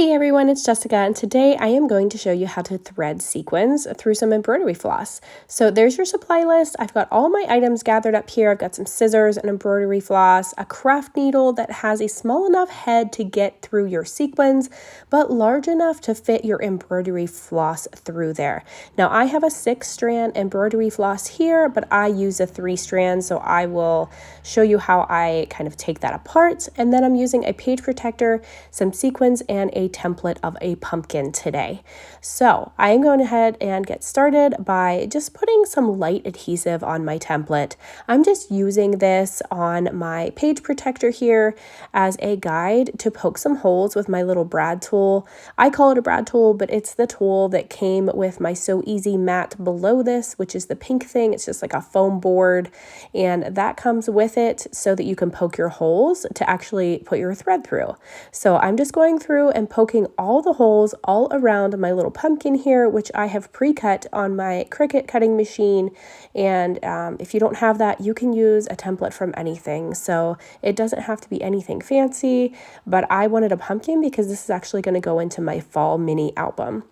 Hey everyone, it's Jessica, and today I am going to show you how to thread sequins through some embroidery floss. So there's your supply list. I've got all my items gathered up here. I've got some scissors, an embroidery floss, a craft needle that has a small enough head to get through your sequins, but large enough to fit your embroidery floss through there. Now I have a 6-strand embroidery floss here, but I use a 3-strand, so I will show you how I kind of take that apart. And then I'm using a page protector, some sequins, and a template of a pumpkin today. So I am going ahead and get started by just putting some light adhesive on my template. I'm just using this on my page protector here as a guide to poke some holes with my little brad tool. I call it a brad tool, but it's the tool that came with my So Easy mat below this, which is the pink thing. It's just like a foam board, and that comes with it so that you can poke your holes to actually put your thread through. So I'm just going through and poking all the holes all around my little pumpkin here, which I have pre-cut on my Cricut cutting machine. And if you don't have that, you can use a template from anything. So it doesn't have to be anything fancy, but I wanted a pumpkin because this is actually going to go into my fall mini album.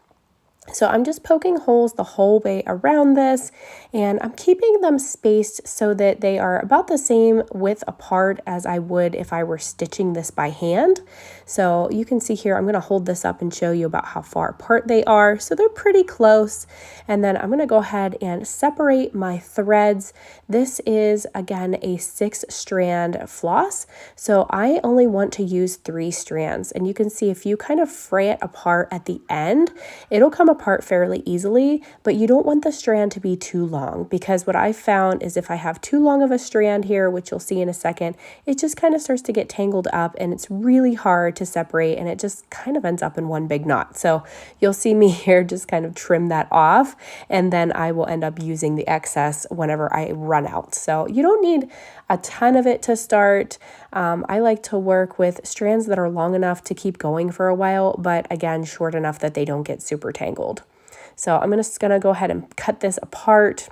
So I'm just poking holes the whole way around this, and I'm keeping them spaced so that they are about the same width apart as I would if I were stitching this by hand. So you can see here, I'm going to hold this up and show you about how far apart they are. So they're pretty close. And then I'm going to go ahead and separate my threads. This is, again, a 6-strand floss. So I only want to use 3 strands. And you can see if you kind of fray it apart at the end, it'll come apart fairly easily, but you don't want the strand to be too long, because what I found is if I have too long of a strand here, which you'll see in a second, it just kind of starts to get tangled up and it's really hard to separate, and it just kind of ends up in one big knot. So you'll see me here just kind of trim that off, and then I will end up using the excess whenever I run out. So you don't need a ton of it to start. I like to work with strands that are long enough to keep going for a while, but again, short enough that they don't get super tangled. So I'm just gonna go ahead and cut this apart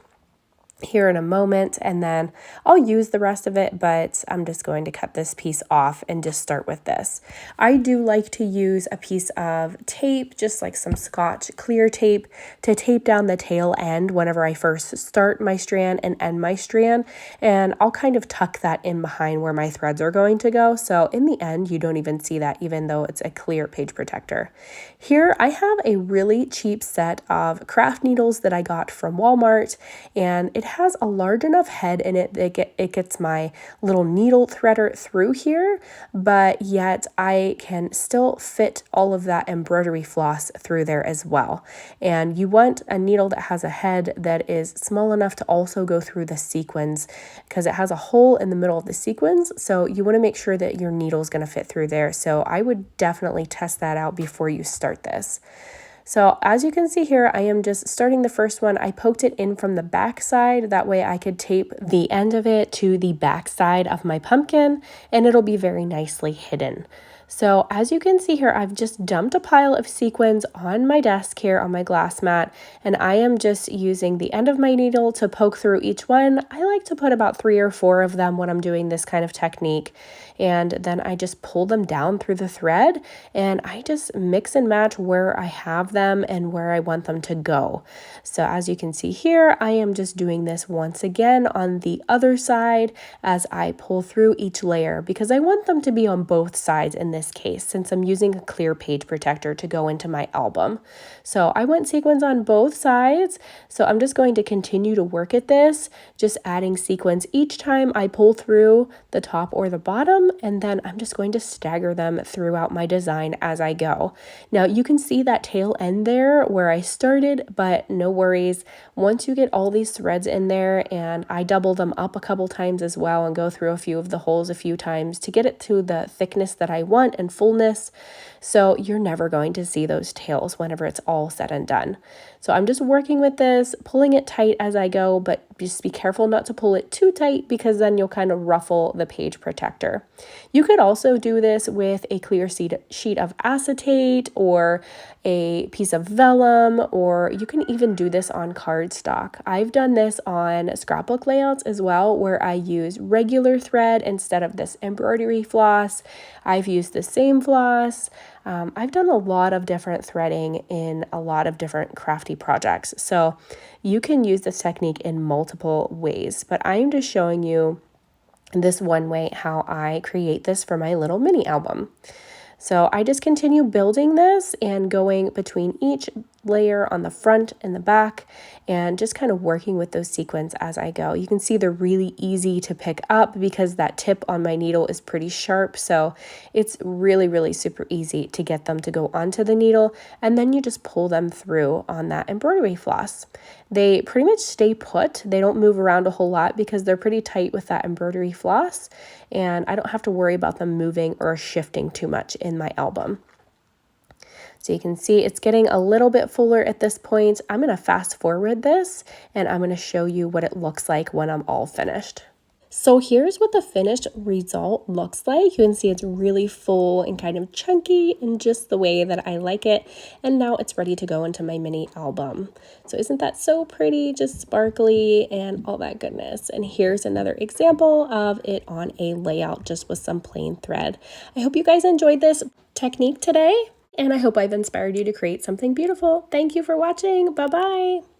here in a moment, and then I'll use the rest of it, but I'm just going to cut this piece off and just start with this. I do like to use a piece of tape, just like some Scotch clear tape, to tape down the tail end whenever I first start my strand and end my strand, and I'll kind of tuck that in behind where my threads are going to go, so in the end you don't even see that, even though it's a clear page protector. Here I have a really cheap set of craft needles that I got from Walmart, and it has a large enough head in it that it gets my little needle threader through here, but yet I can still fit all of that embroidery floss through there as well. And you want a needle that has a head that is small enough to also go through the sequins, because it has a hole in the middle of the sequins, so you want to make sure that your needle is going to fit through there. So I would definitely test that out before you start this. So as you can see here, I am just starting the first one. I poked it in from the back side. That way I could tape the end of it to the back side of my pumpkin, and it'll be very nicely hidden. So as you can see here, I've just dumped a pile of sequins on my desk here on my glass mat, and I am just using the end of my needle to poke through each one. I like to put about 3 or 4 of them when I'm doing this kind of technique, and then I just pull them down through the thread, and I just mix and match where I have them and where I want them to go. So as you can see here, I am just doing this once again on the other side as I pull through each layer, because I want them to be on both sides in this case, since I'm using a clear page protector to go into my album. So I went sequins on both sides, so I'm just going to continue to work at this, just adding sequins each time I pull through the top or the bottom, and then I'm just going to stagger them throughout my design as I go. Now you can see that tail end there where I started, but no worries. Once you get all these threads in there, and I double them up a couple times as well and go through a few of the holes a few times to get it to the thickness that I want and fullness, so you're never going to see those tails whenever it's all said and done. So I'm just working with this, pulling it tight as I go, but just be careful not to pull it too tight, because then you'll kind of ruffle the page protector. You could also do this with a clear sheet of acetate or a piece of vellum, or you can even do this on cardstock. I've done this on scrapbook layouts as well, where I use regular thread instead of this embroidery floss. I've used the same floss. I've done a lot of different threading in a lot of different crafty projects, so you can use this technique in multiple ways, but I am just showing you this one way how I create this for my little mini album. So I just continue building this and going between each layer on the front and the back and just kind of working with those sequins as I go. You can see they're really easy to pick up because that tip on my needle is pretty sharp. So it's really super easy to get them to go onto the needle, and then you just pull them through on that embroidery floss. They pretty much stay put. They don't move around a whole lot because they're pretty tight with that embroidery floss, and I don't have to worry about them moving or shifting too much in my album. So you can see it's getting a little bit fuller at this point. I'm going to fast forward this and I'm going to show you what it looks like when I'm all finished. So here's what the finished result looks like. You can see it's really full and kind of chunky in just the way that I like it. And now it's ready to go into my mini album. So isn't that so pretty? Just sparkly and all that goodness. And here's another example of it on a layout just with some plain thread. I hope you guys enjoyed this technique today, and I hope I've inspired you to create something beautiful. Thank you for watching. Bye-bye.